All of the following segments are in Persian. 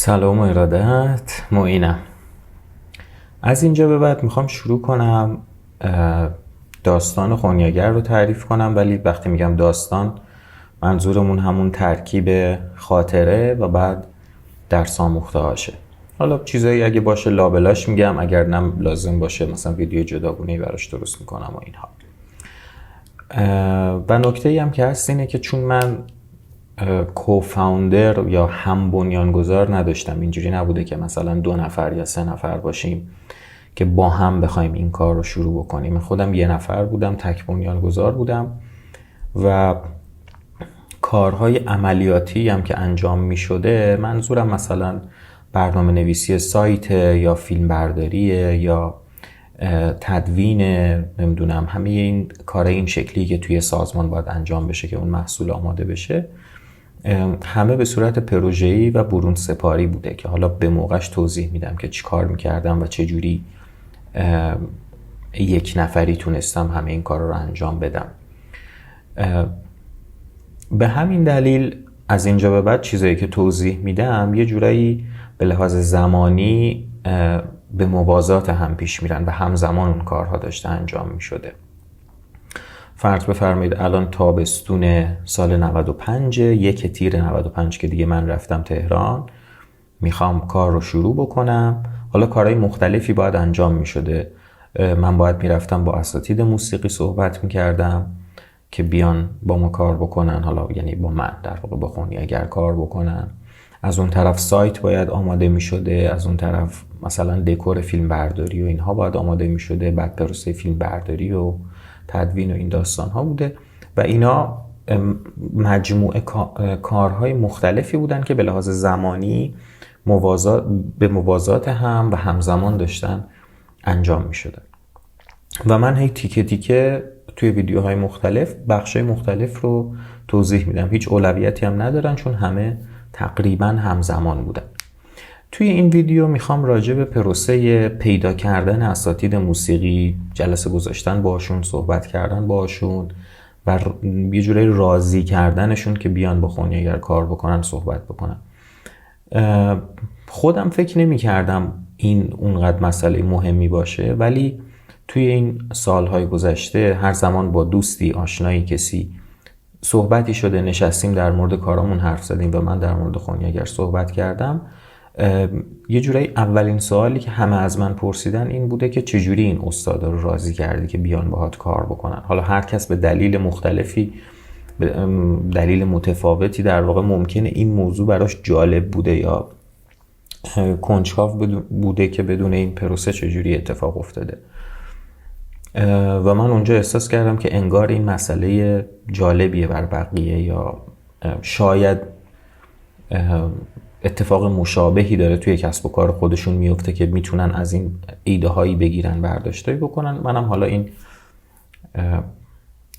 سلام و ارادت، معینم. از اینجا به بعد میخوام شروع کنم داستان خونیاگر رو تعریف کنم، ولی وقتی میگم داستان منظورمون همون ترکیب خاطره و بعد درس آموخته هاشه. حالا چیزایی اگه باشه لابلاش میگم، اگر نه لازم باشه مثلا ویدیو جداگونه‌ای براش درست میکنم و اینها. و نکته‌ای هم که هست اینه که چون من کوفاوندر یا هم بنیانگذار نداشتم، اینجوری نبوده که مثلا 2 نفر یا 3 نفر باشیم که با هم بخوایم این کار رو شروع بکنیم. خودم 1 نفر بودم، تک بنیانگذار بودم و کارهای عملیاتی هم که انجام می شده، منظورم مثلا برنامه نویسی سایت یا فیلم برداری یا تدوین، نمیدونم همه این کارهای این شکلی که توی سازمان باید انجام بشه که اون محصول آماده بشه، همه به صورت پروژه‌ای و برون سپاری بوده که حالا به موقعش توضیح میدم که چی کار میکردم و چه جوری 1 نفری تونستم همه این کار رو انجام بدم. به همین دلیل از اینجا به بعد چیزایی که توضیح میدم یه جورایی به لحاظ زمانی به موازات هم پیش میرن و همزمان اون کارها داشته انجام میشده. فرض بفرمایید الان تابستون سال 95، 1 تیر 95 که دیگه من رفتم تهران، میخوام کار رو شروع بکنم. حالا کارهای مختلفی باید انجام میشده. من باید میرفتم با اساتید موسیقی صحبت میکردم که بیان با ما کار بکنن، حالا یعنی با من در واقع با خونیاگر کار بکنن. از اون طرف سایت باید آماده میشده، از اون طرف مثلا دکور فیلم برداری و اینها باید آماده میشده، بعد پروسه فیلم برداری و تدوین و این داستان ها بوده و اینا مجموعه کارهای مختلفی بودن که به لحاظ زمانی به موازات هم و همزمان داشتن انجام می شدن و من هی تیکه تیکه توی ویدیوهای مختلف بخشای مختلف رو توضیح میدم. هیچ اولویتی هم ندارن چون همه تقریبا همزمان بودن. توی این ویدیو میخوام راجع به پروسه پیدا کردن اساتید موسیقی، جلسه گذاشتن باشون، صحبت کردن باشون و یه جوری راضی کردنشون که بیان با خونیاگر کار بکنن صحبت بکنن. خودم فکر نمی کردم این اونقدر مسئله مهمی باشه، ولی توی این سالهای گذشته هر زمان با دوستی، آشنایی، کسی صحبتی شده، نشستیم در مورد کارامون حرف زدیم و من در مورد خونیاگر صحبت کردم، یه جورایی اولین سوالی که همه از من پرسیدن این بوده که چجوری این استادا رو راضی کردی که بیان باهات کار بکنن. حالا هر کس به دلیل مختلفی، به دلیل متفاوتی در واقع ممکنه این موضوع براش جالب بوده یا کنجکاو بوده که بدون این پروسه چجوری اتفاق افتاده و من اونجا احساس کردم که انگار این مسئله جالبیه بر بقیه یا شاید اتفاق مشابهی داره توی کسب و کار خودشون میفته که میتونن از این ایده هایی بگیرن، برداشتایی بکنن. منم حالا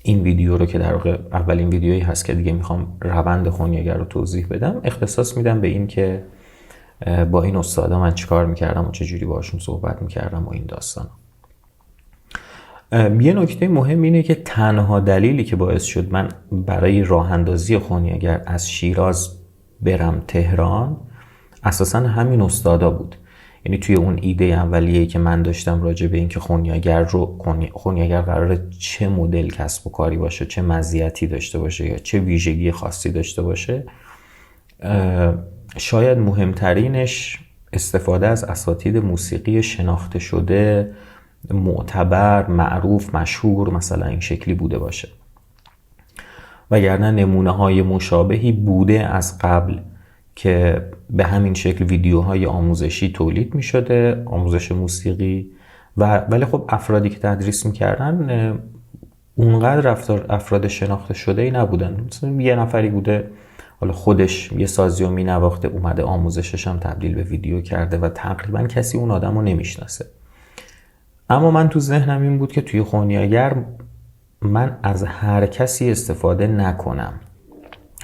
این ویدیو رو که در واقع اولین ویدیویی هست که دیگه میخوام روند خونیاگر رو توضیح بدم، اختصاص میدم به این که با این استادا من چیکار میکردم و چجوری باشون صحبت میکردم و این داستانا. یه نکته مهم اینه که تنها دلیلی که باعث شد من برای راه اندازی خونیاگر از شیراز برم تهران اساسا همین استادا بود. یعنی توی اون ایده اولیه‌ای که من داشتم راجع به این که خونیاگر قراره چه مدل کسب و کاری باشه، چه مزیتی داشته باشه یا چه ویژگی خاصی داشته باشه، شاید مهمترینش استفاده از اساتید موسیقی شناخته شده، معتبر، معروف، مشهور، مثلا این شکلی بوده باشه. وگرنه نمونه های مشابهی بوده از قبل که به همین شکل ویدیوهای آموزشی تولید می شده، آموزش موسیقی، ولی خب افرادی که تدریس می کردن اونقدر افراد شناخته شده ای نبودن. مثلا 1 نفری بوده حالا خودش یه سازی رو می نواخته، اومده آموزشش هم تبدیل به ویدیو کرده و تقریبا کسی اون آدم رو نمی شناسه. اما من تو ذهنم این بود که توی خونیاگر من از هر کسی استفاده نکنم.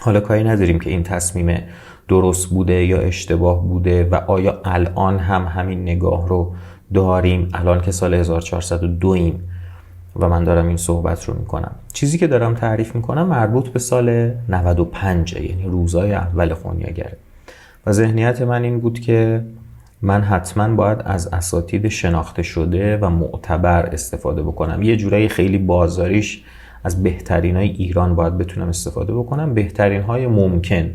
حالا کاری نداریم که این تصمیم درست بوده یا اشتباه بوده و آیا الان هم همین نگاه رو داریم، الان که سال 1402 ایم و من دارم این صحبت رو میکنم. چیزی که دارم تعریف میکنم مربوط به سال 95، یعنی روزای اول خونیاگره. و ذهنیت من این بود که من حتما باید از اساتید شناخته شده و معتبر استفاده بکنم. یه جورایی خیلی بازاریش از بهترینای ایران باید بتونم استفاده بکنم، بهترین‌های ممکن.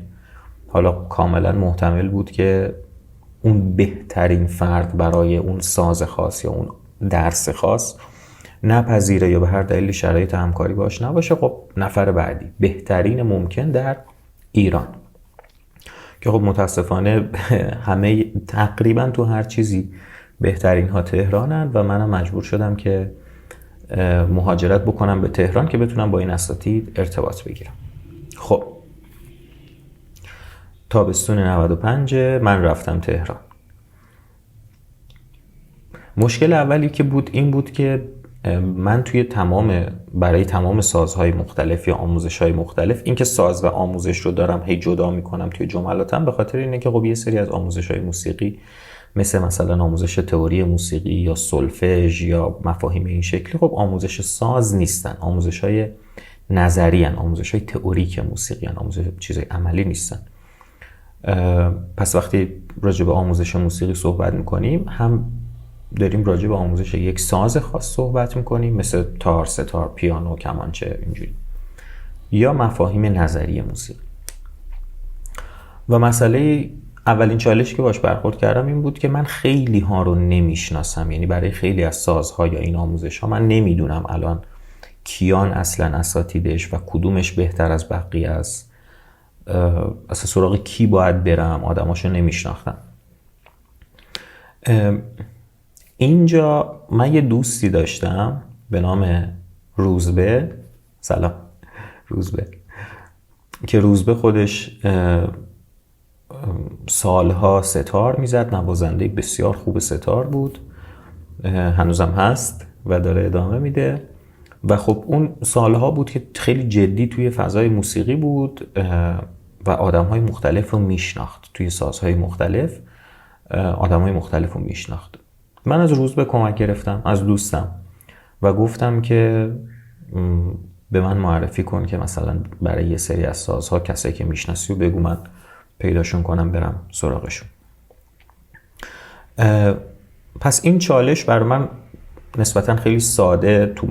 حالا کاملا محتمل بود که اون بهترین فرد برای اون ساز خاص یا اون درس خاص نپذیره یا به هر دلیل شرایط همکاری باش نباشه. خب نفر بعدی بهترین ممکن در ایران، که خب متاسفانه همه تقریبا تو هر چیزی بهترین ها تهرانن و منم مجبور شدم که مهاجرت بکنم به تهران که بتونم با این اساتید ارتباط بگیرم. خب تابستون 95 من رفتم تهران. مشکل اولی که بود این بود که من برای تمام سازهای مختلف یا آموزش‌های مختلف، این که ساز و آموزش رو دارم هی جدا میکنم توی جملاتم، به خاطر اینه که خب یه سری از آموزش‌های موسیقی مثلا آموزش تئوری موسیقی یا سولفژ یا مفاهیم این شکلی خب آموزش ساز نیستن، آموزش‌های نظری ان، آموزش‌های تئوریک موسیقی ان، آموزش چیزای عملی نیستن. پس وقتی راجع به آموزش موسیقی صحبت میکنیم، هم داریم راجع به آموزش یک ساز خاص صحبت میکنیم، مثل تار، ستار، پیانو، کمانچه، اینجوری، یا مفاهیم نظری موسیقی. و مسئله اولین چالشی که باش برخورد کردم این بود که من خیلی ها رو نمیشناسم. یعنی برای خیلی از سازها یا این آموزش ها من نمیدونم الان کیان اصلا اساتیدش و کدومش بهتر از بقیه است، اصلا سراغ کی باید برم، آدماشو نمیشناختم. اینجا من یه دوستی داشتم به نام روزبه، سلام روزبه، که روزبه خودش سالها ستار میزد، نوازنده بسیار خوب ستار بود، هنوزم هست و داره ادامه میده. و خب اون سالها بود که خیلی جدی توی فضای موسیقی بود و آدم‌های مختلف رو میشناخت، توی سازهای مختلف آدم‌های مختلف رو میشناخت. من از روزبه کمک گرفتم، از دوستم، و گفتم که به من معرفی کن که مثلا برای یه سری از سازها کسایی که میشناسی و بگو من پیداشون کنم برم سراغشون. پس این چالش برای من نسبتا خیلی ساده تو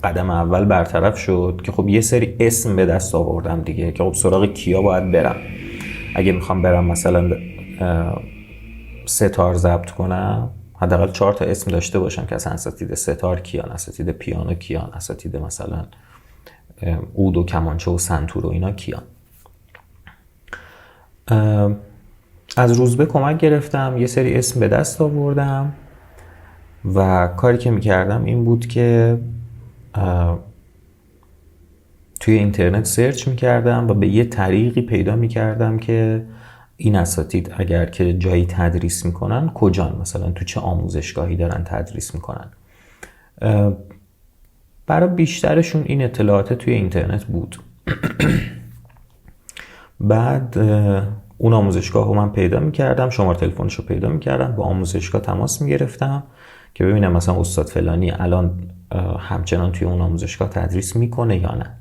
قدم اول برطرف شد که خب یه سری اسم به دست آوردم دیگه، که خب سراغ کیا باید برم. اگه میخوام برم مثلا ستار ضبط کنم، حداقل 4 تا اسم داشته باشم که اصلا اساتید ستار کیان، اساتید پیانو کیان، اساتید مثلا عود و کمانچه و سنتور و اینا کیان. از روزبه کمک گرفتم، یه سری اسم به دست آوردم و کاری که میکردم این بود که توی اینترنت سرچ میکردم و به یه طریقی پیدا میکردم که این اساتید اگر که جایی تدریس میکنن کجان، مثلا تو چه آموزشگاهی دارن تدریس میکنن. برای بیشترشون این اطلاعات توی اینترنت بود. بعد اون آموزشگاه رو من پیدا میکردم، شماره تلفنش رو پیدا میکردم، با آموزشگاه تماس میگرفتم که ببینم مثلا استاد فلانی الان همچنان توی اون آموزشگاه تدریس میکنه یا نه.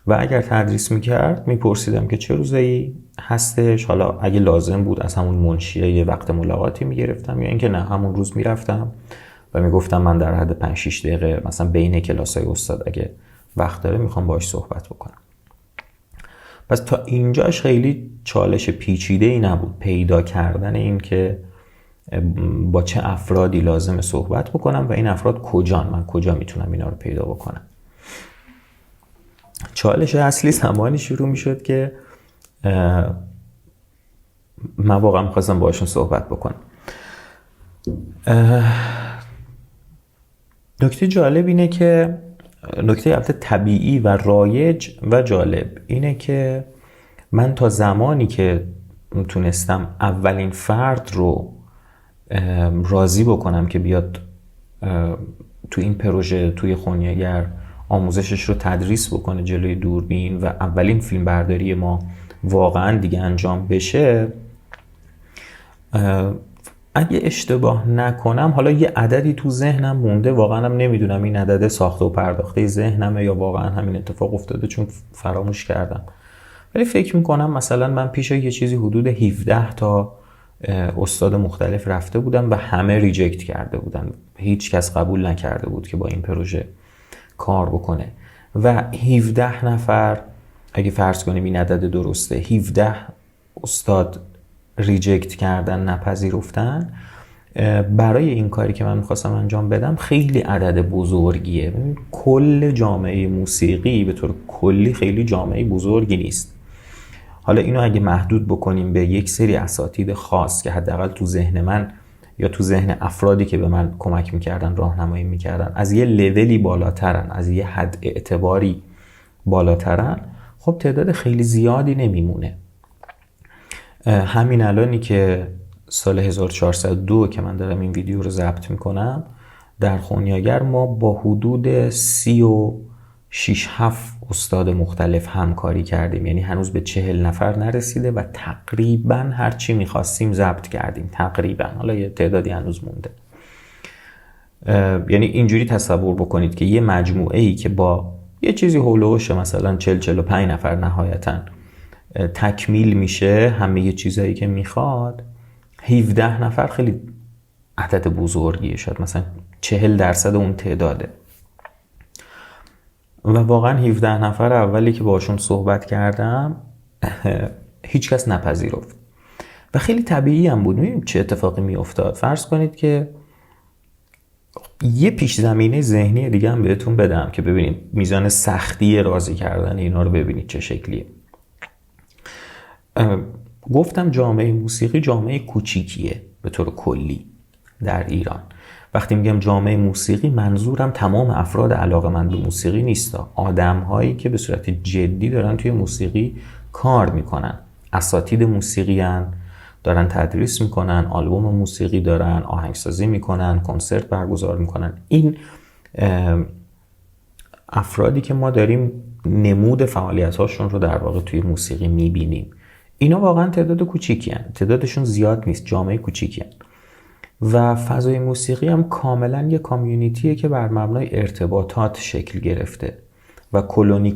و اگر تدریس میکرد میپرسیدم که چه روزایی هستش، حالا اگه لازم بود از همون منشیه یه وقت ملاقاتی میگرفتم، یا اینکه نه همون روز میرفتم و میگفتم من در حد 5-6 دقیقه مثلا بین کلاسای استاد اگه وقت داره میخوام باهاش صحبت بکنم. پس تا اینجاش خیلی چالش پیچیده‌ای نبود پیدا کردن این که با چه افرادی لازم صحبت بکنم و این افراد کجان، من کجا میتونم اینا رو پیدا بکنم. چالش اصلی زمانی شروع میشد که من واقعا میخواستم باشون صحبت بکنم. نکته جالب اینه که نکته البته طبیعی و رایج و جالب اینه که من تا زمانی که تونستم اولین فرد رو راضی بکنم که بیاد تو این پروژه توی خونیاگر آموزشش رو تدریس بکنه جلوی دوربین و اولین فیلم برداری ما واقعا دیگه انجام بشه، اگه اشتباه نکنم حالا یه عددی تو ذهنم مونده، واقعا هم نمیدونم این عدد ساخته و پرداخته ذهنمه یا واقعا همین اتفاق افتاده چون فراموش کردم، ولی فکر میکنم مثلا من پیش یه چیزی حدود 17 تا استاد مختلف رفته بودم و همه ریجکت کرده بودن. هیچ کس قبول نکرده بود که با این پروژه کار بکنه و 17 نفر اگه فرض کنیم این عدد درسته، 17 استاد ریجکت کردن، نپذیرفتن، برای این کاری که من میخواستم انجام بدم خیلی عدد بزرگیه. کل جامعه موسیقی به طور کلی خیلی جامعه بزرگی نیست. حالا اینو اگه محدود بکنیم به یک سری اساتید خاص که حداقل تو ذهن من یا تو ذهن افرادی که به من کمک میکردن، راهنمایی میکردن، از یه لولی بالاترن، از یه حد اعتباری بالاترن، خب تعداد خیلی زیادی نمیمونه. همین الانی که سال 1402 که من دارم این ویدیو رو ضبط میکنم، در خونیاگر ما با حدود 36-7 استاد مختلف همکاری کردیم. یعنی هنوز به 40 نفر نرسیده و تقریبا هر چی میخواستیم ضبط کردیم تقریبا. حالا یه تعدادی هنوز مونده. یعنی اینجوری تصور بکنید که یه مجموعه ای که با یه چیزی هولوش مثلا 40-45 نفر نهایتاً تکمیل میشه همه یه چیزایی که میخواد، 17 نفر خیلی عدد بزرگیه، شاید مثلا 40% اون تعداده. و واقعا 17 نفر اولی که باشون صحبت کردم هیچ کس نپذیرفت و خیلی طبیعی هم بود. می‌بینیم چه اتفاقی میافتاد. فرض کنید که یه پیش زمینه ذهنی دیگه هم بهتون بدم که ببینید میزان سختی راضی کردن اینا رو ببینید چه شکلیه. گفتم جامعه موسیقی جامعه کوچیکیه به طور کلی در ایران. وقتی میگم جامعه موسیقی منظورم تمام افراد علاقه‌مند به موسیقی نیستا، آدم‌هایی که به صورت جدی دارن توی موسیقی کار میکنن، اساتید موسیقی هن، دارن تدریس میکنن، آلبوم موسیقی دارن، آهنگسازی میکنن، کنسرت برگزار میکنن. این افرادی که ما داریم نمود فعالیت‌هاشون رو در واقع توی موسیقی میبینیم، اینا واقعا تعداد کوچیکی هن. تعدادشون زیاد نیست، جامعه کوچیکی هن. و فضای موسیقی هم کاملا یه کامیونیتیه که بر مبنای ارتباطات شکل گرفته و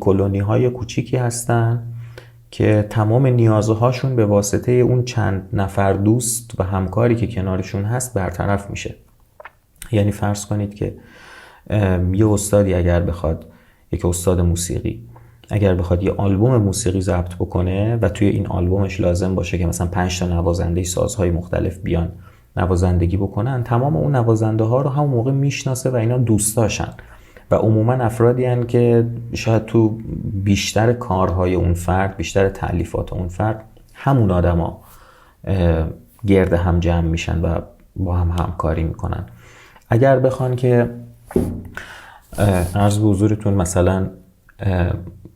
کلونی های کوچیکی هستن که تمام نیازهاشون به واسطه اون چند نفر دوست و همکاری که کنارشون هست برطرف میشه. یعنی فرض کنید که یه استادی اگر بخواد، یک استاد موسیقی اگر بخواد یه آلبوم موسیقی ضبط بکنه و توی این آلبومش لازم باشه که مثلا 5 تا نوازنده سازهای مختلف بیان نوازندگی بکنن، تمام اون نوازنده ها رو همون موقع میشناسه و اینا دوستاشن و عموما افرادی هن که شاید تو بیشتر کارهای اون فرد، بیشتر تألیفات اون فرد همون آدم ها گرد هم جمع میشن و با هم همکاری میکنن. اگر بخوان که عرض به حضورتون مثلا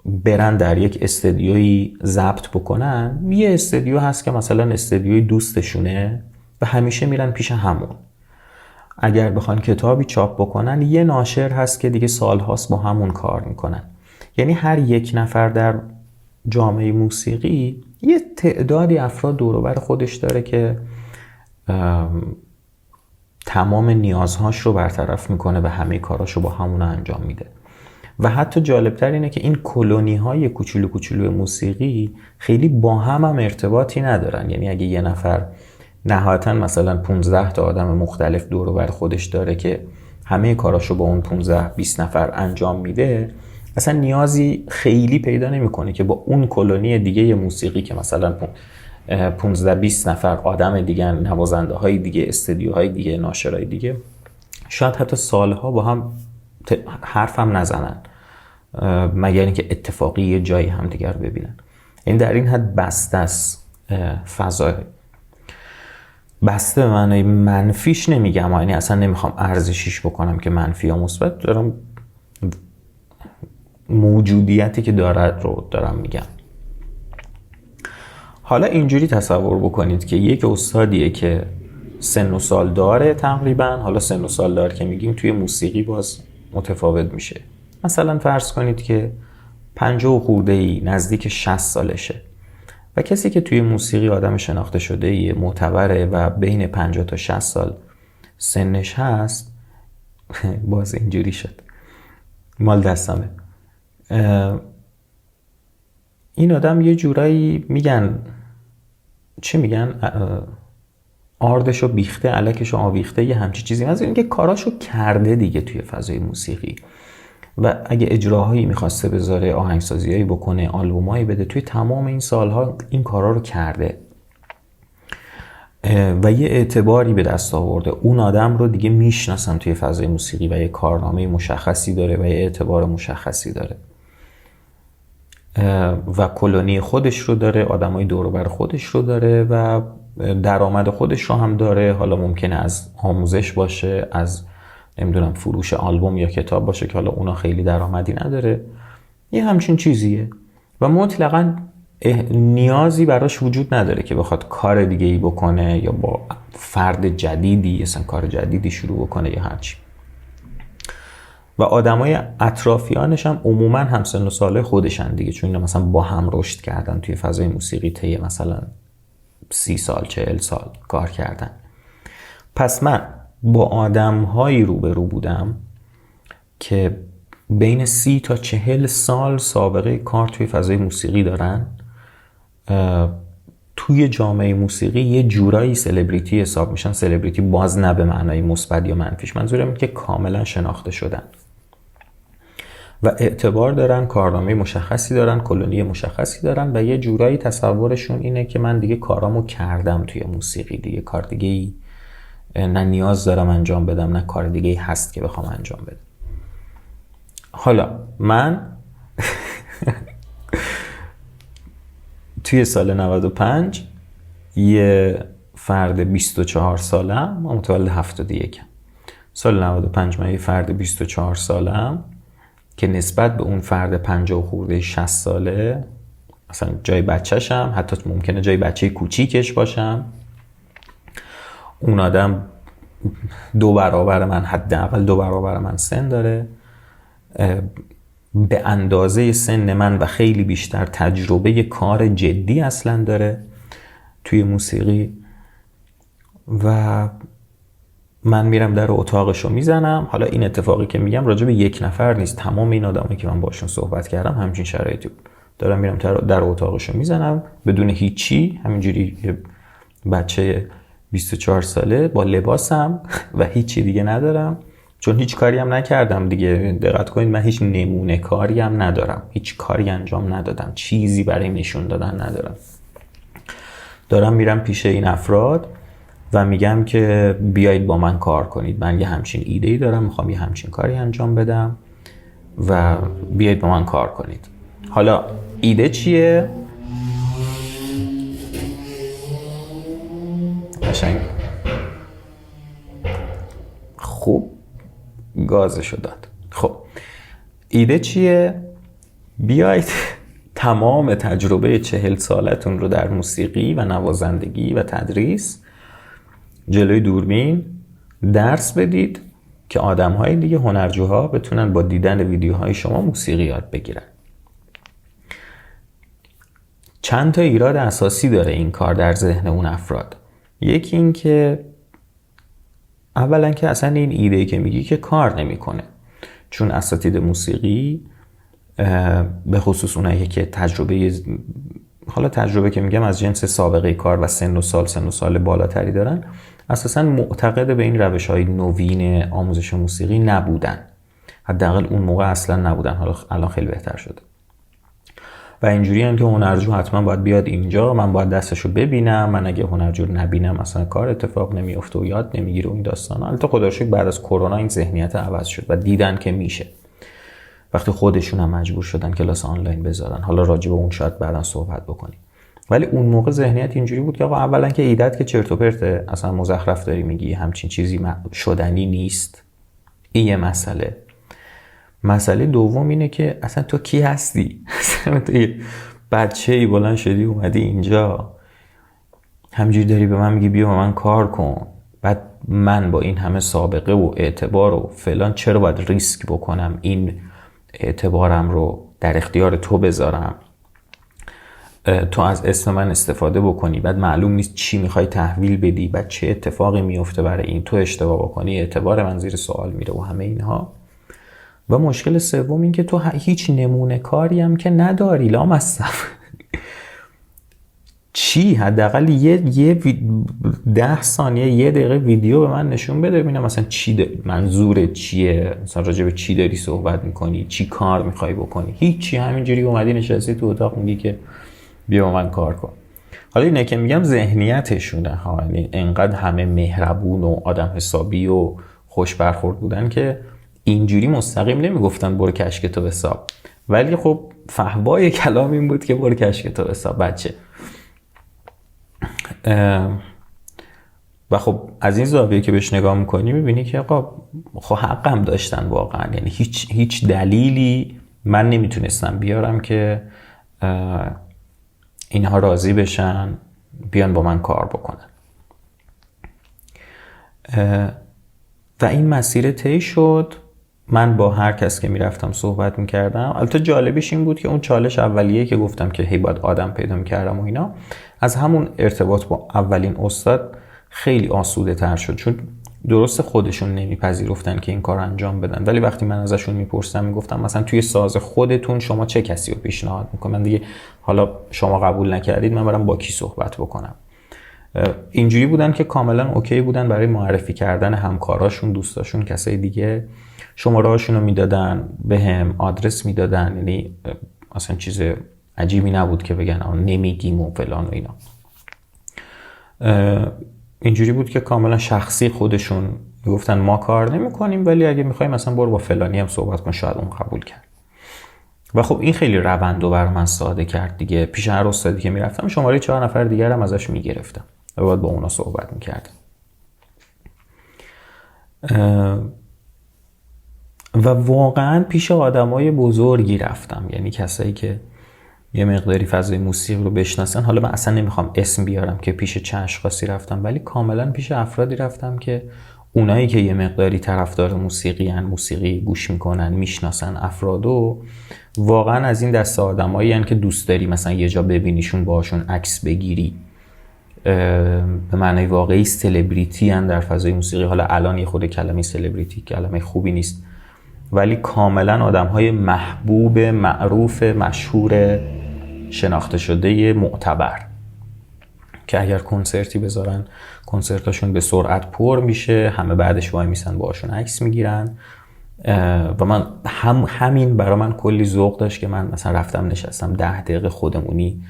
برن در یک استدیویی ضبط بکنن، یه استدیو هست که مثلا استدیوی دوستشونه و همیشه میرن پیش همون. اگر بخوان کتابی چاپ بکنن، یه ناشر هست که دیگه سالهاست با همون کار میکنن. یعنی هر یک نفر در جامعه موسیقی یه تعدادی افراد دور و بر خودش داره که تمام نیازهاش رو برطرف میکنه و همه کاراشو با همون انجام میده. و حتی جالبتر اینه که این کلونی های کوچولو کوچولو موسیقی خیلی با هم ارتباطی ندارن. یعنی اگه یه نفر نهایتاً مثلا 15 تا آدم مختلف دور و بر خودش داره که همه کاراشو با اون 15-20 نفر انجام میده، اصلا نیازی خیلی پیدا نمیکنه که با اون کلونی دیگه موسیقی که مثلا 15-20 نفر آدم دیگه، نوازنده های دیگه، استدیوهای دیگه، ناشرای دیگه، شاید حتی سالها با هم حرف هم نزنن مگر اینکه اتفاقی یه جایی هم دیگر ببینن. این در این حد بسته است فضای. بسته به معنی منفیش نمیگم، یعنی اصلا نمیخوام ارزشیش بکنم که منفی یا مثبت، دارم موجودیتی که دارد رو دارم میگم. حالا اینجوری تصور بکنید که یک استادیه که سن و سال داره تقریبا، حالا سن و سال داره که میگیم توی موسیقی باز متفاوت میشه، مثلا فرض کنید که 50 خورده‌ای نزدیک 60 سالشه و کسی که توی موسیقی آدم شناخته شده معتبره و بین 50 تا 60 سال سنش هست، باز اینجوری شد مال دستمه، این آدم یه جورایی میگن چی میگن، آردشو بیخته علکشو آویخته، یه همچی چیزی. از اینکه کاراشو کرده دیگه توی فضای موسیقی، و اگه اجراهایی میخواسته بذاره، آهنگسازیایی بکنه، آلبومایی بده، توی تمام این سالها این کارا رو کرده و یه اعتباری به دست آورده. اون آدم رو دیگه میشناسن توی فضای موسیقی و یه کارنامه مشخصی داره و یه اعتبار مشخصی داره و کلونی خودش رو داره، آدمای دور و بر خودش رو داره و درآمد خودش رو هم داره. حالا ممکنه از آموزش باشه، از نمیدونم فروش آلبوم یا کتاب باشه که حالا اونا خیلی درآمدی نداره، یه همچین چیزیه و مطلقاً نیازی براش وجود نداره که بخواد کار دیگه ای بکنه یا با فرد جدیدی اصلا کار جدیدی شروع بکنه یا هرچی. و آدمای اطرافیانش هم عموما همسن و ساله خودشن دیگه، چون اینا مثلا با هم رشد کردن توی فضای موسیقی طی مثلا 30 سال 40 سال کار کردن. پس من با آدم‌هایی روبرو بودم که بین 30 تا 40 سال سابقه کار توی فضای موسیقی دارن، توی جامعه موسیقی یه جورایی سلبریتی حساب میشن. سلبریتی باز نه به معنای مثبت یا منفیش، منظورم که کاملا شناخته شدن و اعتبار دارن، کارنامه مشخصی دارن، کلونی مشخصی دارن و یه جورایی تصورشون اینه که من دیگه کارامو کردم توی موسیقی، دیگه کار دیگه ای نه نیاز دارم انجام بدم، نه کار دیگه ای هست که بخوام انجام بدم. حالا من توی سال 95 یه فرد 24 سالم، متولد 71 سال 95 من یه فرد 24 سالم که نسبت به اون فرد 50 خورده 60 ساله مثلا جای بچه‌شم، حتی ممکنه جای بچه کوچیکش باشم. اون آدم 2 برابر من، حداقل 2 برابر من سن داره، به اندازه سن من و خیلی بیشتر تجربه کار جدی اصلا داره توی موسیقی و من میرم در اتاقشو میزنم. حالا این اتفاقی که میگم راجع به یک نفر نیست، تمام این آدمایی که من باشون صحبت کردم همچین شرایطی بود. دارم میرم در اتاقشو میزنم بدون هیچی، همینجوری یه بچه 24 ساله با لباسم و هیچی دیگه ندارم، چون هیچ کاری هم نکردم دیگه. دقت کنید من هیچ نمونه کاری هم ندارم، هیچ کاری انجام ندادم، چیزی برای نشون دادن ندارم. دارم میرم پیش این افراد و میگم که بیایید با من کار کنید، من یه همچین ایده‌ای دارم، میخوام یه همچین کاری انجام بدم و بیایید با من کار کنید. حالا ایده چیه؟ قشنگ خوب گازشو داد. خب ایده چیه؟ بیایید تمام تجربه 40 سالتون رو در موسیقی و نوازندگی و تدریس جلوی دوربین درس بدید که آدم‌های دیگه، هنرجوها، بتونن با دیدن ویدیوهای شما موسیقی یاد بگیرن. چند تا ایراد اساسی داره این کار در ذهن اون افراد. یکی این که اولا که اصلا این ایده‌ای که میگی که کار نمیکنه، چون اساتید موسیقی به خصوص اونایی که تجربه که میگم از جنس سابقه کار و سن و سال بالاتری دارن، اساسا معتقد به این روش‌های نوین آموزش موسیقی نبودن. حداقل اون موقع اصلا نبودن، حالا الان خیلی بهتر شده. و اینجوری هم که هنرجو حتما باید بیاد اینجا، من باید دستشو ببینم، من اگه هنرجو رو نبینم اصلا کار اتفاق نمیفته و یاد نمیگیره و این داستانا. البته خدا رو شکر بعد از کرونا این ذهنیت عوض شد و دیدن که میشه، وقتی خودشون هم مجبور شدن کلاس آنلاین بذارن. حالا راجع به اون شاید بعداً صحبت بکنیم. ولی اون موقع ذهنیت اینجوری بود که آقا اولا که ایدت که چرت و پرته، اصلا مزخرف داری میگی، همچین چیزی شدنی نیست. این یه مسئله دوم اینه که اصلا تو کی هستی؟ اصلا تو یه بچه‌ای بلند شدی اومدی اینجا همینجوری داری به من میگی بیا با من کار کن، بعد من با این همه سابقه و اعتبار و فلان چرا باید ریسک بکنم این اعتبارم رو در اختیار تو بذارم، تو از اسم من استفاده بکنی، بعد معلوم نیست چی میخوای تحویل بدی، بعد چه اتفاقی میفته برای این، تو اشتباه بکنی اعتبار من زیر سوال میره و همه اینها. و مشکل سوم این که تو هیچ نمونه کاری هم که نداری، لامصب چی حداقل 10 ثانیه 1 دقیقه ویدیو به من نشون بده ببینم مثلا چی منظورت چیه، مثلا راجع به چی داری صحبت میکنی، چی کار میخوای بکنی. هیچی، همینجوری اومدی نشستی تو اتاق میگی که بیا با من کار کن. حالا اینه که میگم ذهنیتشونه ها، یعنی انقدر همه مهربون و آدم حسابی و خوش برخورد بودن که اینجوری مستقیم نمیگفتن برو کش کتاب حساب، ولی خب فحوای کلام این بود که برو کش کتاب حساب بچه. و خب از این زاویه که بهش نگاه میکنی میبینی که خب حقم داشتن واقعا، یعنی هیچ دلیلی من نمیتونستم بیارم که اینها راضی بشن بیان با من کار بکنن. و این مسیر طی شد. من با هر کس که میرفتم صحبت میکردم. البته جالبش این بود که اون چالش اولیه که گفتم که هی باید آدم پیدا میکردم و اینا، از همون ارتباط با اولین استاد خیلی آسوده تر شد، چون درست خودشون نمیپذیرفتن که این کار انجام بدن، ولی وقتی من ازشون میپرسم میگفتم مثلا توی ساز خودتون شما چه کسی رو پیشنهاد میکنن دیگه، حالا شما قبول نکردید من برم با کی صحبت بکنم. اینجوری بودن که کاملا اوکی بودن برای معرفی کردن همکاراشون، دوستاشون، کسای دیگه. شماره‌هاشون رو میدادن بهم، آدرس میدادن، یعنی اصلا چیز عجیبی نبود که بگن نمیگیم و فلان و اینا. اینجوری بود که کاملا شخصی خودشون میگفتن ما کار نمی‌کنیم، ولی اگه می‌خوای مثلا برو با فلانی هم صحبت کن، شاید اون قبول کرد. و خب این خیلی روندو بر من ساده کرد دیگه. پیش هر استادی که میرفتم شماره 4 نفر دیگر هم ازش میگرفتم و بعد با اونا صحبت میکردم. و واقعا پیش آدمای بزرگی رفتم، یعنی کسایی که یه مقداری فضای موسیقی رو بشناسن. حالا من اصلا نمیخوام اسم بیارم که پیش چه اشخاصی رفتم، ولی کاملا پیش افرادی رفتم که اونایی که یه مقداری طرفدار موسیقی ان، موسیقی گوش میکنن، میشناسن افرادو، واقعا از این دسته آدمایی ان که دوست داری مثلا یه جا ببینیشون، باهاشون عکس بگیری. به معنای واقعی سلبریتی ان در فضای موسیقی. حالا الان یه خود کلمه سلبریتی کلمه خوبی نیست، ولی کاملا آدم‌های محبوب، معروف، مشهور، شناخته شده، معتبر، که اگر کنسرتی بذارن کنسرتاشون به سرعت پر میشه، همه بعدش وای میسن باهاشون عکس میگیرن. و من همین برای من کلی ذوق داشت که من مثلا رفتم نشستم 10 دقیقه خودمونی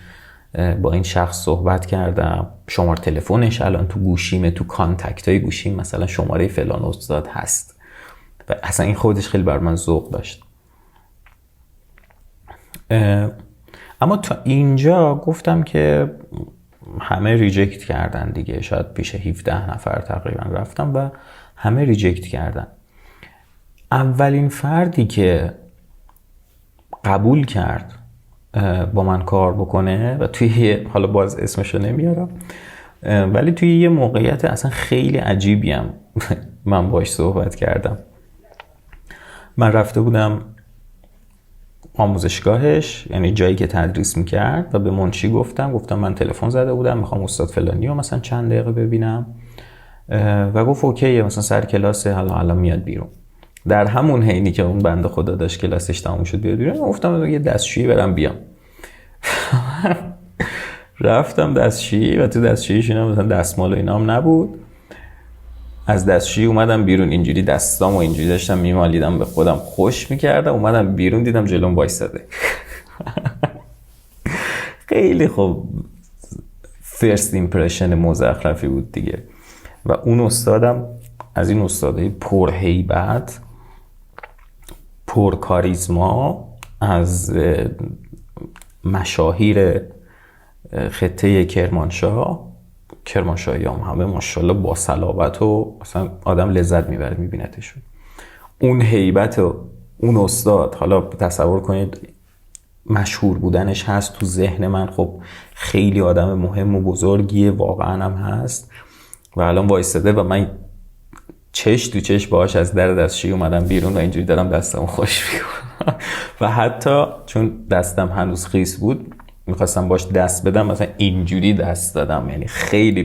با این شخص صحبت کردم. شماره تلفنش الان تو گوشیمه، تو کانتکتای گوشیم مثلا شماره فلان استاد هست و اصلا این خودش خیلی بر من ذوق داشت. اما تا اینجا گفتم که همه ریجکت کردن دیگه. شاید پیش 17 نفر تقریبا رفتم و همه ریجکت کردن. اولین فردی که قبول کرد با من کار بکنه و توی حالا باز اسمشو نمیارم، ولی توی یه موقعیت اصلا خیلی عجیبی هم من باش صحبت کردم. من رفته بودم آموزشگاهش، یعنی جایی که تدریس میکرد، و به منشی گفتم من تلفن زده بودم میخوام استاد فلانی رو مثلا چند دقیقه ببینم، و گفت اوکیه مثلا سر کلاس حالا میاد بیرون. در همون حینی که اون بنده خدا داشت کلاسش تموم شد بیاد بیرون، گفتم یه دستشویی برم بیام. رفتم دستشویی و تو دستشوییشون هم مثلا دستمال و اینا هم نبود. از دستشویی اومدم بیرون، اینجوری دستامو اینجوری داشتم میمالیدم، به خودم خوش میکردم. اومدم بیرون دیدم جلوم وایساده. خیلی خوب فرست ایمپرشن مزخرفی بود دیگه. و اون استادم از این استادای پر هیبت، پر کاریزما، از مشاهیر خطه کرمانشاهی هم همه ماشاءالله با صلابت و اصلا آدم لذت میبره میبینتشون. اون هیبت اون استاد، حالا تصور کنید مشهور بودنش هست تو ذهن من، خب خیلی آدم مهم و بزرگیه واقعا هم هست، و الان وایستاده و من چش تو چش باهاش از در دستشویی اومدم بیرون و اینجوری دارم دستمو خوش میکنم. و حتی چون دستم هنوز خیس بود میخواستم باش دست بدم، مثلا اینجوری دست دادم. یعنی خیلی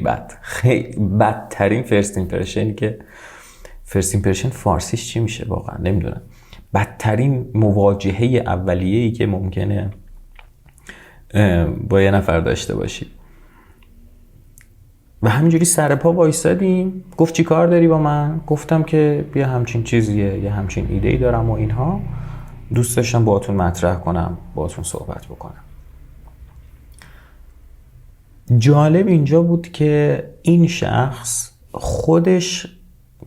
بدترین فرست ایمپرشنی که فرست ایمپرشن فارسیش چی میشه واقعا نمیدونم. بدترین مواجهه اولیه‌ای که ممکنه با یه نفر داشته باشی. و همینجوری سر پا وایسادیم. گفت چی کار داری با من؟ گفتم که بیا همچین چیزیه، یه همچین ایده‌ای دارم و اینها، دوست داشتم باهاتون مطرح کنم، باهاتون صحبت بکنم. جالب اینجا بود که این شخص خودش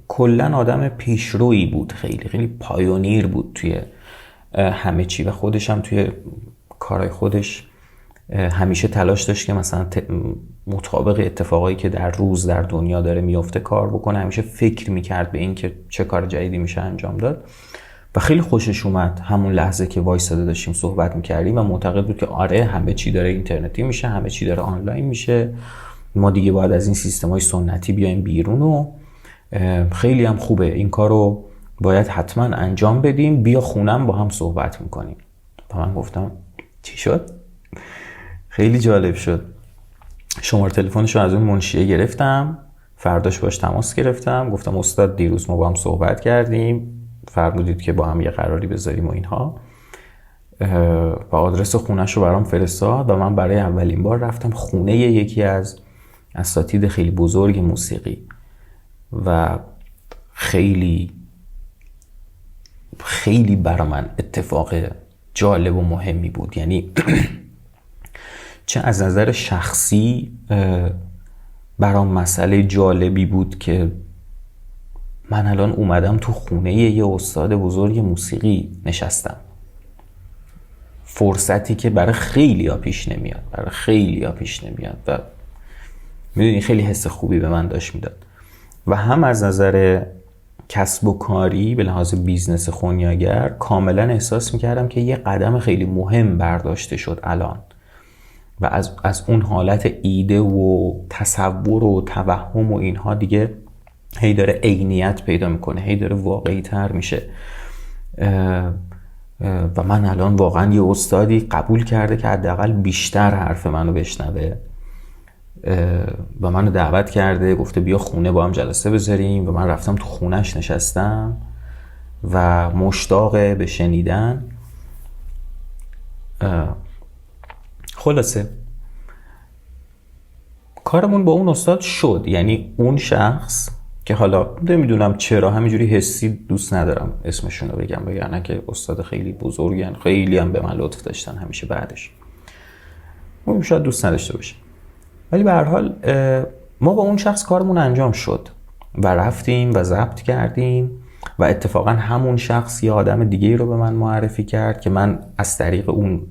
کلن آدم پیشرویی بود، خیلی خیلی پایونیر بود توی همه چی و خودش هم توی کارهای خودش همیشه تلاش داشت که مثلا مطابق اتفاقایی که در روز در دنیا داره میفته کار بکنه. همیشه فکر میکرد به این که چه کار جدیدی میشه انجام داد و خیلی خوشش اومد همون لحظه که وایساده داشتیم صحبت میکردیم و معتقد بود که آره همه چی داره اینترنتی میشه، همه چی داره آنلاین میشه، ما دیگه باید از این سیستم‌های سنتی بیایم بیرون و خیلی هم خوبه این کارو باید حتما انجام بدیم، بیا خونم با هم صحبت میکنیم. و من گفتم چی شد؟ خیلی جالب شد. شماره تلفنشو از اون منشیه گرفتم، فرداش باش تماس گرفتم، گفتم استاد دیروز ما با هم صحبت کردیم، فرمودید که با هم یه قراری بذاریم و اینها، و آدرس خونه‌شو برام فرستاد و من برای اولین بار رفتم خونه یکی از اساتید خیلی بزرگ موسیقی و خیلی خیلی برای من اتفاق جالب و مهمی بود. یعنی چه از نظر شخصی برام مسئله جالبی بود که من الان اومدم تو خونه یه استاد بزرگ موسیقی نشستم، فرصتی که برای خیلی ها پیش نمیاد و میدونی خیلی حس خوبی به من داشت میداد. و هم از نظر کسب و کاری به لحاظ بیزنس خونیاگر کاملا احساس میکردم که یه قدم خیلی مهم برداشته شد الان و از اون حالت ایده و تصور و توهم و اینها دیگه هی داره عینیت پیدا میکنه، هی داره واقعی تر میشه. و من الان واقعا یه استادی قبول کرده که حداقل بیشتر حرف منو بشنوه و منو دعوت کرده، گفته بیا خونه با هم جلسه بذاریم و من رفتم تو خونهش نشستم و مشتاق به شنیدن. خلاصه کارمون با اون استاد شد. یعنی اون شخص که حالا نمیدونم چرا همینجوری حسی دوست ندارم اسمشون رو بگم، وگرنه که استاد خیلی بزرگن، خیلی هم به من لطف داشتن همیشه بعدش، شاید دوست نداشته باشه، ولی به هر حال ما با اون شخص کارمون انجام شد و رفتیم و ضبط کردیم و اتفاقا همون شخص یه آدم دیگه رو به من معرفی کرد که من از طریق اون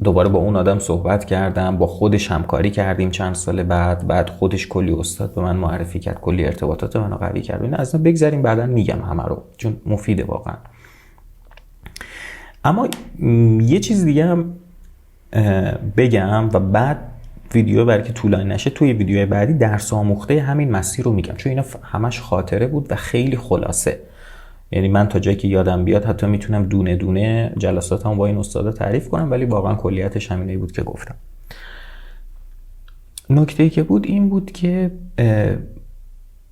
دوباره با اون آدم صحبت کردم، با خودش همکاری کردیم چند سال بعد خودش کلی استاد به من معرفی کرد، کلی ارتباطات منو قوی کرد. اینا اصلا بگذاریم بعداً میگم همه رو چون مفیده واقعا. اما یه چیز دیگه هم بگم و بعد ویدیو برای که طولانی نشه توی ویدیوهای بعدی درس آموخته همین مسیر رو میگم، چون اینا همش خاطره بود و خیلی خلاصه. یعنی من تا جایی که یادم بیاد حتی میتونم دونه دونه جلساتم با این استادا تعریف کنم، ولی واقعا کلیتش همینه بود که گفتم. نکته‌ای که بود این بود که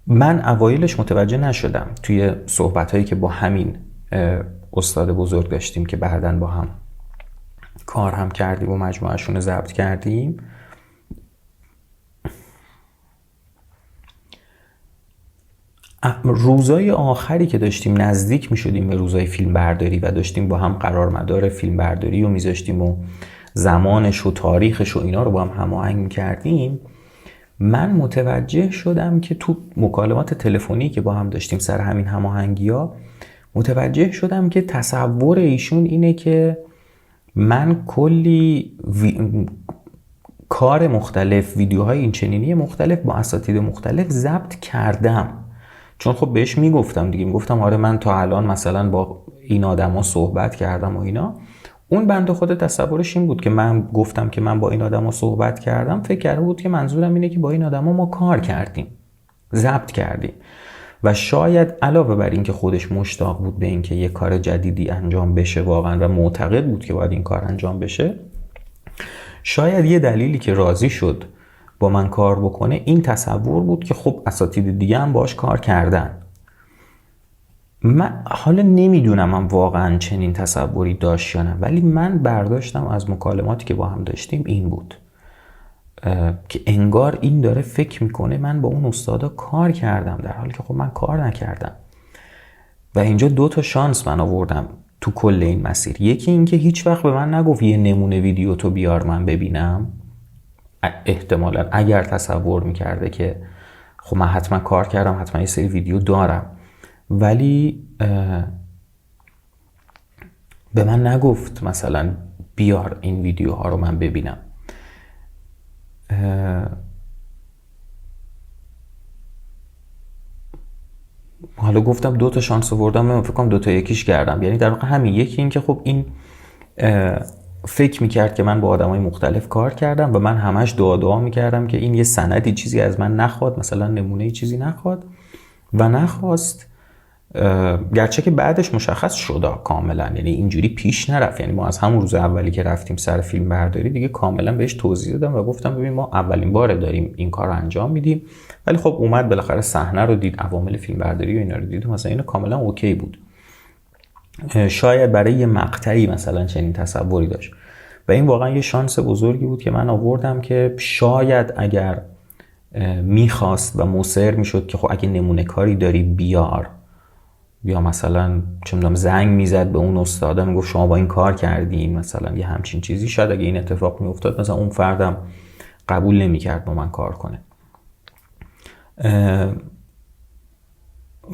من اوایلش متوجه نشدم توی صحبت‌هایی که با همین استاد بزرگ داشتیم که بعداً با هم کار هم کردیم و مجموعه‌شون رو ضبط کردیم. روزای آخری که داشتیم نزدیک می شدیم به روزای فیلم برداری و داشتیم با هم قرارمدار فیلم برداری رو می ذاشتیم و زمانش و تاریخش و اینا رو با هم هماهنگ می کردیم، من متوجه شدم که تو مکالمات تلفنی که با هم داشتیم سر همین هماهنگی ها متوجه شدم که تصور ایشون اینه که من کلی کار مختلف، ویدیوهای این چنینی مختلف با اساتید مختلف ضبط کردم. چون خب بهش میگفتم آره من تا الان مثلا با این آدما صحبت کردم و اینا. اون بنده خود تصورش این بود که من گفتم که من با این آدما صحبت کردم، فکر کرده بود که منظورم اینه که با این آدما ما کار کردیم، ضبط کردیم. و شاید علاوه بر این که خودش مشتاق بود به این که یه کار جدیدی انجام بشه واقعا و معتقد بود که باید این کار انجام بشه، شاید یه دلیلی که راضی شد با من کار بکنه این تصور بود که خب اساتید دیگه هم باش کار کردن. من حالا نمیدونم من واقعا چنین تصوری داشت یا نه، ولی من برداشتم از مکالماتی که با هم داشتیم این بود که انگار این داره فکر میکنه من با اون استادا کار کردم، در حالی که خب من کار نکردم. و اینجا 2 تا شانس من آوردم تو کل این مسیر. یکی این که هیچ وقت به من نگفت یه نمونه ویدیو تو بیار من ببینم. احتمالا اگر تصور میکرده که خب من حتما کار کردم، حتما یه سری ویدیو دارم، ولی به من نگفت مثلا بیار این ویدیوها رو من ببینم. حالا گفتم 2 تا شانس آوردم، من فکر کنم 2 تا یکیش کردم. یعنی در واقع همین، یکی این که خب این فکر میکرد که من با آدمای مختلف کار کردم و من همش دعا میکردم که این یه سندی چیزی از من نخواد، مثلا نمونه چیزی نخواد و نخواست. گرچه که بعدش مشخص شد کاملا، یعنی اینجوری پیش نرفت. یعنی ما از همون روز اولی که رفتیم سر فیلم برداری دیگه کاملا بهش توضیح دادم و گفتم ببین ما اولین باره داریم این کار رو انجام میدیم، ولی خب اومد بالاخره صحنه رو دید، عوامل فیلم برداری و اینا رو دید، مثلا اینا کاملا اوکی بود. شاید برای یه مقطعی مثلا چنین تصوری داشت و این واقعا یه شانس بزرگی بود که من آوردم که شاید اگر میخواست و مصر میشد که خب اگه نمونه کاری داری بیار، یا مثلا چه میدونم زنگ میزد به اون استادا میگفت شما با این کار کردین، مثلا یه همچین چیزی، شاید اگه این اتفاق میافتاد مثلا اون فردم قبول نمیکرد با من کار کنه.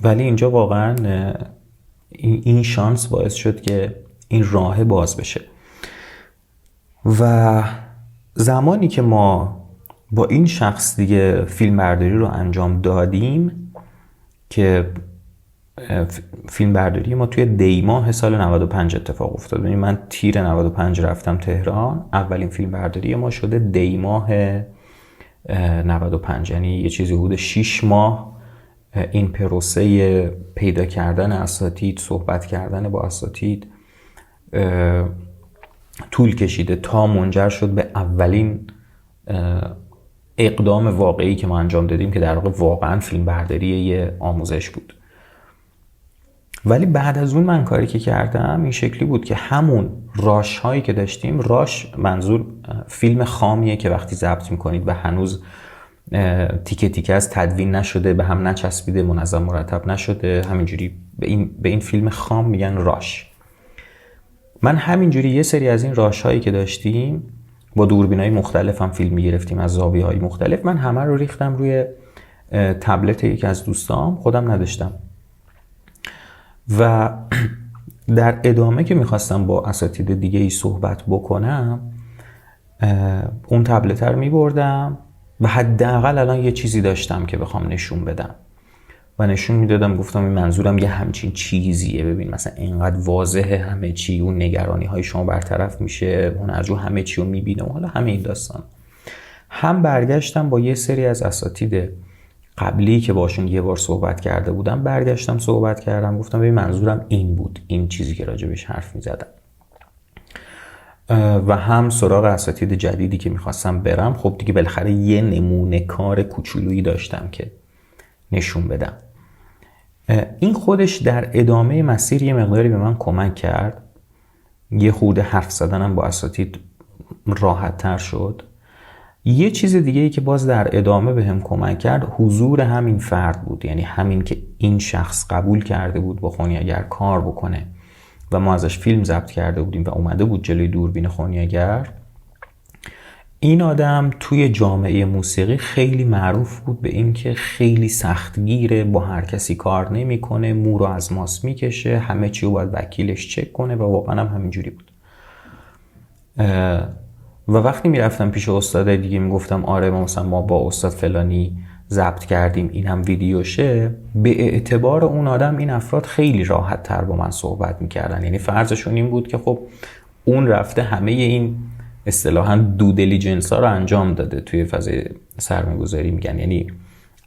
ولی اینجا واقعا این شانس باعث شد که این راه باز بشه. و زمانی که ما با این شخص دیگه فیلم برداری رو انجام دادیم که فیلم برداری ما توی دی ماه سال 95 اتفاق افتاد. یعنی من تیر 95 رفتم تهران، اولین فیلم برداری ما شده دی ماه 95، یعنی یه چیزی حدود 6 ماه این پروسه پیدا کردن اساتید، صحبت کردن با اساتید طول کشیده تا منجر شد به اولین اقدام واقعی که ما انجام دادیم که در واقع واقعا فیلم برداری یه آموزش بود. ولی بعد از اون من کاری که کردم این شکلی بود که همون راش هایی که داشتیم، راش منظور فیلم خامیه که وقتی ضبط میکنید و هنوز تیکه تیکه از تدوین نشده، به هم نچسبیده، منظم مرتب نشده، همینجوری به این فیلم خام میگن راش. من همینجوری یه سری از این راش هایی که داشتیم با دوربینای مختلف هم فیلم میگرفتیم از زاویه های مختلف، من همه رو ریختم روی تبلت یکی از دوستام، خودم نداشتم. و در ادامه که میخواستم با اساتید دیگه ای صحبت بکنم، اون تبلت رو میبردم و حداقل الان یه چیزی داشتم که بخوام نشون بدم و نشون میدادم، گفتم این منظورم یه همچین چیزیه، ببین مثلا اینقدر واضحه همه چی، اون نگرانی های شما برطرف میشه، اون از رو همه چی رو میبینه و حالا همه این داستان. هم برگشتم با یه سری از اساتید قبلی که باشون یه بار صحبت کرده بودم، برگشتم صحبت کردم، گفتم ببین منظورم این بود، این چیزی که راجبش حرف میزدم. و هم سراغ اساتید جدیدی که میخواستم برم، خب دیگه بالاخره یه نمونه کار کوچولویی داشتم که نشون بدم. این خودش در ادامه مسیر یه مقداری به من کمک کرد، یه خورده حرف زدنم با اساتید راحت تر شد. یه چیز دیگه ای که باز در ادامه به هم کمک کرد حضور همین فرد بود، یعنی همین که این شخص قبول کرده بود با خونی‌اگر کار بکنه و ما ازش فیلم ضبط کرده بودیم و اومده بود جلوی دوربین خونی‌اگر. این آدم توی جامعه موسیقی خیلی معروف بود به این که خیلی سختگیره، با هر کسی کار نمی‌کنه، مو رو از ماس میکشه، همه چی رو باید وکیلش چک کنه و واقعا هم همینجوری بود. و وقتی میرفتم پیش استاد دیگه میگفتم آره ما با استاد فلانی ضبط کردیم، این هم ویدیوشه، به اعتبار اون آدم این افراد خیلی راحت تر با من صحبت میکردن. یعنی فرضشون این بود که خب اون رفته همه این اصطلاحاً دو دیلیجنس ها رو انجام داده توی فضای سرمایه‌گذاری میگن، یعنی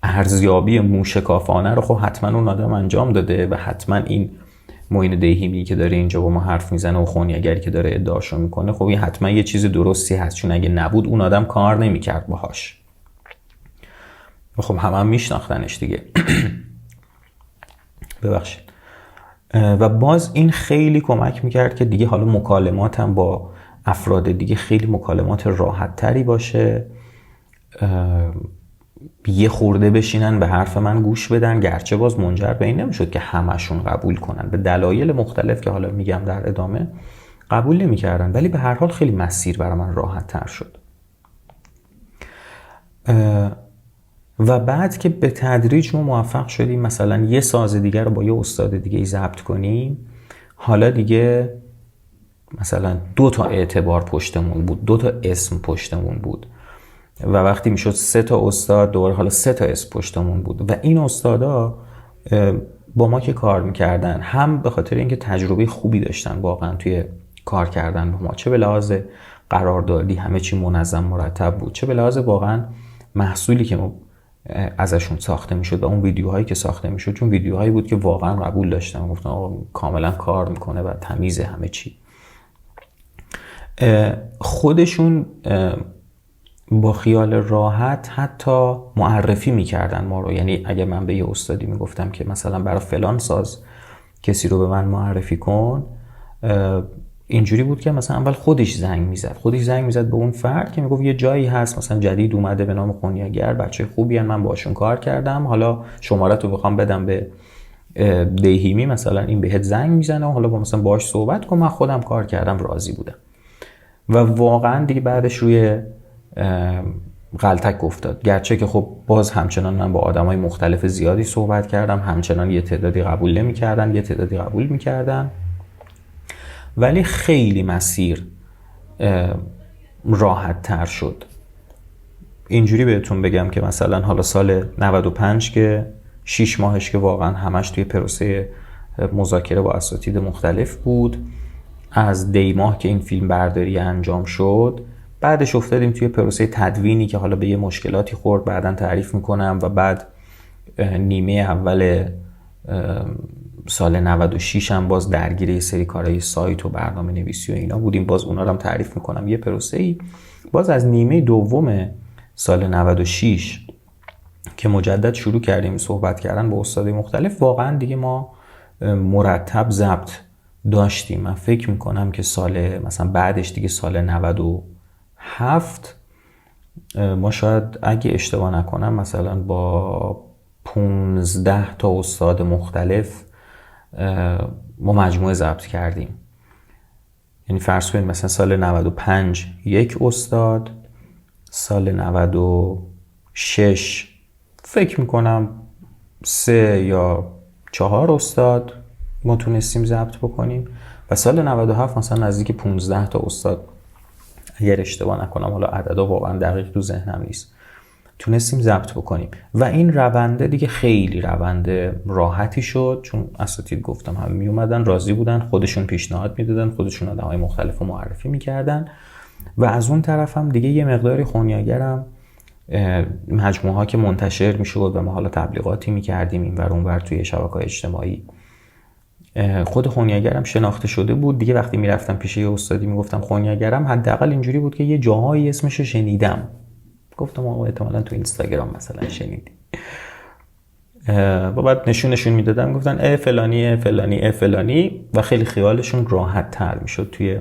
ارزیابی موشکافانه رو خب حتما اون آدم انجام داده و حتما این معین دیهیمی که داره اینجا با ما حرف میزنه و خونی‌اگری که داره ادعاشو میکنه، خب این حتما یه چیز درستی هست، چون اگه نبود اون آدم کار نمیکرد باهاش. خب هم میشناختنش دیگه. ببخشید. و باز این خیلی کمک میکرد که دیگه حالا مکالماتم با افراد دیگه خیلی مکالمات راحت تری باشه، یه خورده بشینن به حرف من گوش بدن، گرچه باز منجر به این نمیشد که همشون قبول کنن، به دلایل مختلف که حالا میگم در ادامه قبول نمیکردن، ولی به هر حال خیلی مسیر برای من راحت تر شد. و بعد که به تدریج ما موفق شدیم مثلا یه ساز دیگر رو با یه استاد دیگه ضبط کنیم، حالا دیگه مثلا 2 تا اعتبار پشتمون بود، 2 تا اسم پشتمون بود و وقتی میشد 3 تا استاد دوباره حالا 3 تا اسم پشتمون بود و این استادا با ما که کار میکردن هم به خاطر اینکه تجربه خوبی داشتن واقعا توی کار کردن با ما، چه به لحاظ قراردادی همه چی منظم مرتب بود، چه به لحاظ واقعا محصولی که ما ازشون ساخته میشد و اون ویدیوهایی که ساخته میشد، چون ویدیوهایی بود که واقعا قبول داشتن، گفتن آقا کاملا کار میکنه و تمیزه همه چی. خودشون با خیال راحت حتی معرفی میکردن ما رو، یعنی اگه من به یه استادی میگفتم که مثلا برای فلان ساز کسی رو به من معرفی کن، اینجوری بود که مثلا اول خودش زنگ میزد به اون فرد که میگفت یه جایی هست مثلا جدید اومده به نام خونیاگر، بچه خوبی هن، من باشون کار کردم، حالا شماره تو بخوام بدم به دیهیمی مثلا این بهت زنگ میزنه و حالا با مثلا باهاش صحبت کن، من خودم کار کردم راضی بودم. و واقعا دیگه بعدش روی غلطک افتاد، گرچه که خب باز همچنان من با آدمای مختلف زیادی صحبت کردم، همچنان یه تعدادی قبول نمی‌کردن، یه تعدادی قبول می‌کردن، ولی خیلی مسیر راحت تر شد. اینجوری بهتون بگم که مثلا حالا سال 95 که 6 ماهش که واقعا همش توی پروسه مذاکره با اساتید مختلف بود، از دی ماه که این فیلم برداری انجام شد، بعدش افتادیم توی پروسه تدوینی که حالا به یه مشکلاتی خورد، بعداً تعریف میکنم، و بعد نیمه اول سال 96 هم باز درگیر یه سری کارهای سایت و برنامه نویسی و اینا بودیم، باز اونا رو هم تعریف میکنم. یه پروسه‌ای باز از نیمه دوم سال 96 که مجدد شروع کردیم صحبت کردن با استادای مختلف، واقعا دیگه ما مرتب ضبط داشتیم. من فکر میکنم که سال مثلا بعدش دیگه سال 97 ما شاید اگه اشتباه نکنم مثلا با 15 تا استاد مختلف ما مجموعه ضبط کردیم. یعنی فرض کنید مثلا سال 95 یک استاد، سال 96 فکر میکنم 3 یا 4 استاد ما تونستیم ضبط بکنیم و سال 97 مثلا نزدیک 15 تا استاد اگر اشتباه نکنم، حالا عددا واقعا دقیق تو ذهنم نیست، تونستیم ضبط بکنیم. و این رونده دیگه خیلی رونده راحتی شد، چون اساتید گفتم هم می اومدن راضی بودن، خودشون پیشنهاد میدادن، خودشون آدمای مختلف رو معرفی میکردن و از اون طرف هم دیگه یه مقداری خونیاگرم مجموعه ها که منتشر میشد و ما حالا تبلیغاتی میکردیم این ور اون ور توی شبکه‌های اجتماعی، خود خونیاگرم شناخته شده بود دیگه. وقتی میرفتم پیش یه استادی میگفتم خونیاگرم، حداقل اینجوری بود که یه جاهایی اسمشو شنیدم، گفتم آقا احتمالاً تو اینستاگرام مثلا شنیدی، و بعد نشون میدادم، گفتن فلانی فلانی فلانی و خیلی خیالشون راحت تر میشد توی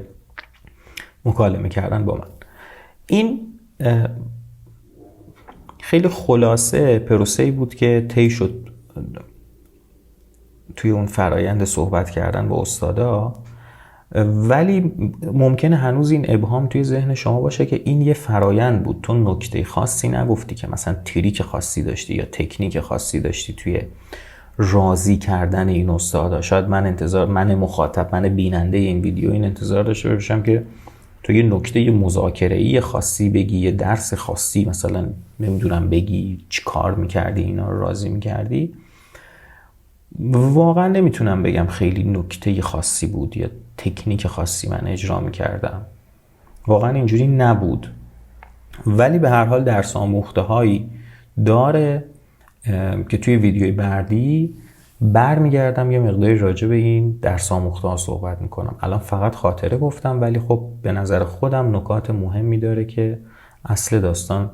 مکالمه کردن با من. این خیلی خلاصه پروسه‌ای بود که طی شد توی اون فرایند صحبت کردن با استادا، ولی ممکنه هنوز این ابهام توی ذهن شما باشه که این یه فرایند بود، تو نکته خاصی نگفتی که مثلا تریک خاصی داشتی یا تکنیک خاصی داشتی توی راضی کردن این استادا. شاید من مخاطب، من بیننده این ویدیو این انتظار داشته باشم که تو یه نکته مذاکره‌ای خاصی بگی، یه درس خاصی مثلا نمیدونم بگی چی کار میکردی اینا رو راضی میکردی. واقعا نمیتونم بگم خیلی نکته خاصی بود یا تکنیک خاصی من اجرا میکردم، واقعا اینجوری نبود، ولی به هر حال درس آموخته هایی داره که توی ویدیوی بعدی برمیگردم یه مقداری راجع به این درس آموخته ها صحبت میکنم. الان فقط خاطره گفتم، ولی خب به نظر خودم نکات مهمی داره که اصل داستان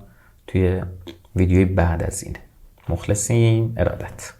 توی ویدیوی بعد از اینه. مخلصیم. ارادت.